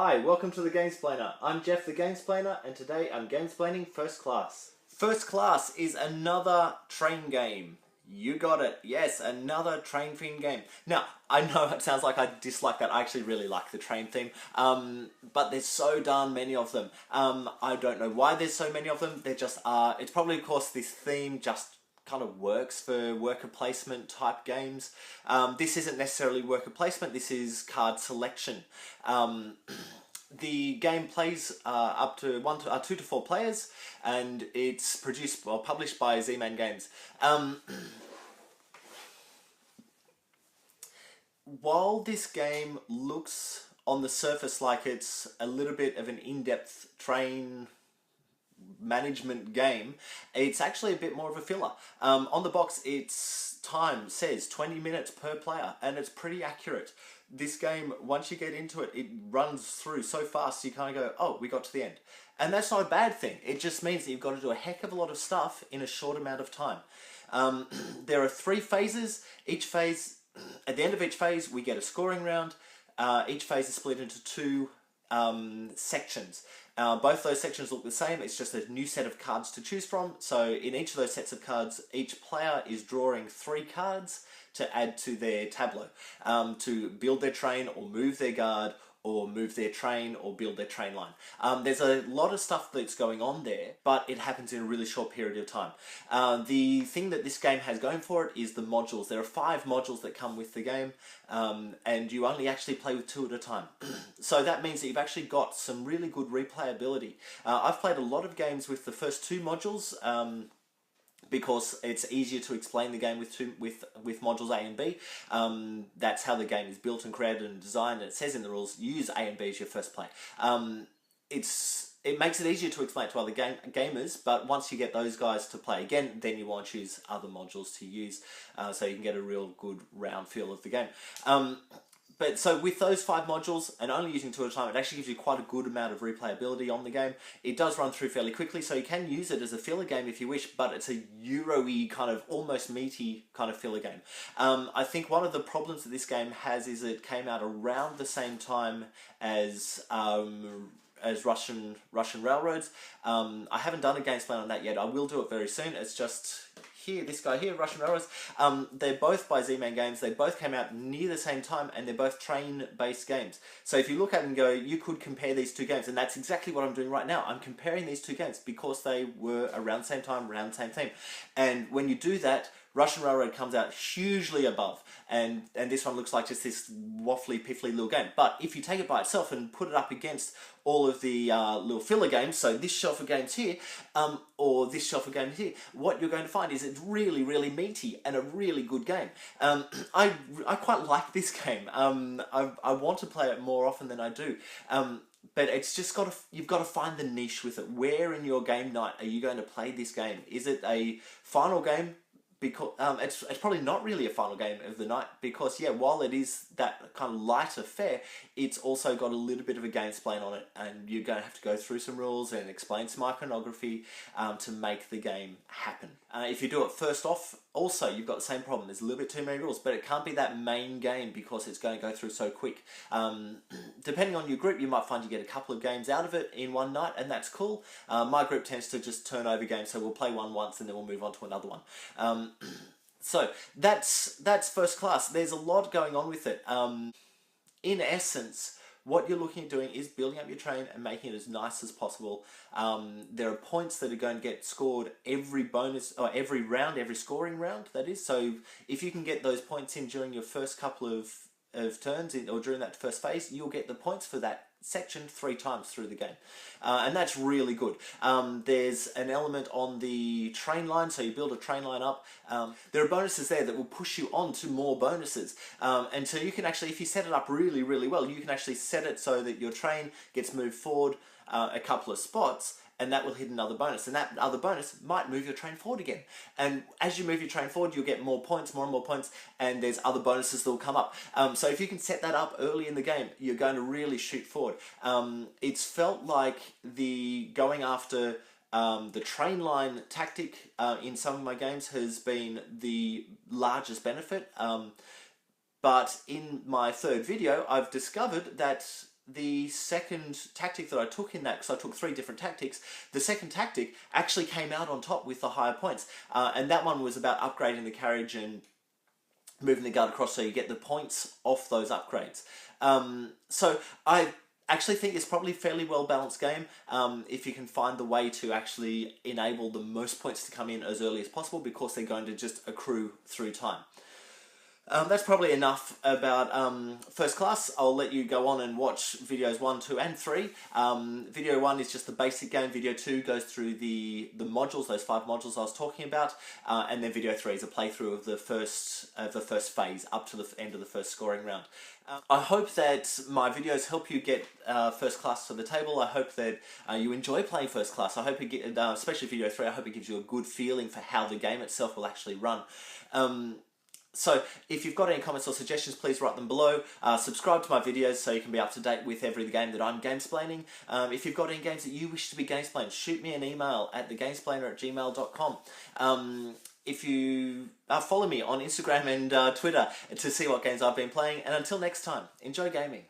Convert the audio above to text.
Hi, welcome to the Gamesplainer. I'm Jeff the Gamesplainer, and today I'm gamesplaining First Class. First Class is another train game. You got it. Yes, another train theme game. Now, I know it sounds like I dislike that. I actually really like the train theme. But there's so darn many of them. I don't know why there's so many of them. There just are. It's probably because this theme just kind of works for worker placement type games. This isn't necessarily worker placement, this is card selection. The game plays up to 2 to 4 players, and it's produced or published by Z-Man Games. While this game looks on the surface like it's a little bit of an in-depth train management game, it's actually a bit more of a filler. On the box, its time says 20 minutes per player, and it's pretty accurate. This game, once you get into it, it runs through so fast you kind of go, oh, we got to the end. And that's not a bad thing. It just means that you've got to do a heck of a lot of stuff in a short amount of time. There are 3 phases. Each phase, at the end of each phase, we get a scoring round. Each phase is split into 2 sections. Both those sections look the same, it's just a new set of cards to choose from. So in each of those sets of cards, each player is drawing 3 cards to add to their tableau, to build their train or move their guard or move their train or build their train line. There's a lot of stuff that's going on there, but it happens in a really short period of time. The thing that this game has going for it is the modules. There are 5 modules that come with the game, and you only actually play with 2 at a time. So that means that you've actually got some really good replayability. I've played a lot of games with the first 2 modules, because it's easier to explain the game with modules A and B. That's how the game is built and created and designed, and it says in the rules, use A and B as your first play. It makes it easier to explain to other gamers, but once you get those guys to play again, then you want to choose other modules to use, so you can get a real good round feel of the game. But so with those 5 modules, and only using 2 at a time, it actually gives you quite a good amount of replayability on the game. It does run through fairly quickly, so you can use it as a filler game if you wish, but it's a Euro-y, kind of almost meaty kind of filler game. I think one of the problems that this game has is it came out around the same time as Russian Railroads. I haven't done a games plan on that yet. I will do it very soon. It's just here, this guy here, Russian Railroads. They're both by Z-Man Games. They both came out near the same time, and they're both train-based games. So if you look at it and go, you could compare these 2 games, and that's exactly what I'm doing right now. I'm comparing these 2 games because they were around the same time, around the same theme. And when you do that, Russian Railroad comes out hugely above, and this one looks like just this waffly, piffly little game. But if you take it by itself and put it up against all of the little filler games, so this shelf of games here, or this shelf of games here, what you're going to find is it's really, really meaty and a really good game. I quite like this game. I want to play it more often than I do. But it's just you've got to find the niche with it. Where in your game night are you going to play this game? Is it a final game? Because it's probably not really a final game of the night, because yeah, while it is that kind of lighter fare, it's also got a little bit of a gamesplain on it, and you're going to have to go through some rules and explain some iconography to make the game happen. If you do it first off, also you've got the same problem. There's a little bit too many rules, but it can't be that main game because it's going to go through so quick. Depending on your group, you might find you get a couple of games out of it in one night, and that's cool. My group tends to just turn over games, so we'll play one once and then we'll move on to another one. So that's First Class. There's a lot going on with it. In essence, what you're looking at doing is building up your train and making it as nice as possible. There are points that are going to get scored every bonus, or every round, every scoring round, that is. So if you can get those points in during your first couple of turns, or during that first phase, you'll get the points for that section 3 times through the game. And that's really good. There's an element on the train line, so you build a train line up. There are bonuses there that will push you on to more bonuses. And so you can actually, if you set it up really, really well, you can actually set it so that your train gets moved forward a couple of spots, and that will hit another bonus, and that other bonus might move your train forward again. And as you move your train forward, you'll get more points, more and more points, and there's other bonuses that will come up. So if you can set that up early in the game, you're going to really shoot forward. It's felt like the going after the train line tactic in some of my games has been the largest benefit. But in my 3rd video, I've discovered that the second tactic that I took in that, because I took 3 different tactics, the second tactic actually came out on top with the higher points. And that one was about upgrading the carriage and moving the guard across so you get the points off those upgrades. So I actually think it's probably a fairly well balanced game if you can find the way to actually enable the most points to come in as early as possible, because they're going to just accrue through time. That's probably enough about First Class. I'll let you go on and watch videos 1, 2 and 3. Video 1 is just the basic game. Video 2 goes through the modules, those 5 modules I was talking about. And then video 3 is a playthrough of the first phase up to the end of the first scoring round. I hope that my videos help you get First Class to the table. I hope that you enjoy playing First Class. I hope it especially video 3, I hope it gives you a good feeling for how the game itself will actually run. So if you've got any comments or suggestions, please write them below. Subscribe to my videos so you can be up to date with every game that I'm gamesplaining. If you've got any games that you wish to be gamesplained, shoot me an email at thegamesplainer@gmail.com. If you follow me on Instagram and Twitter to see what games I've been playing. And until next time, enjoy gaming.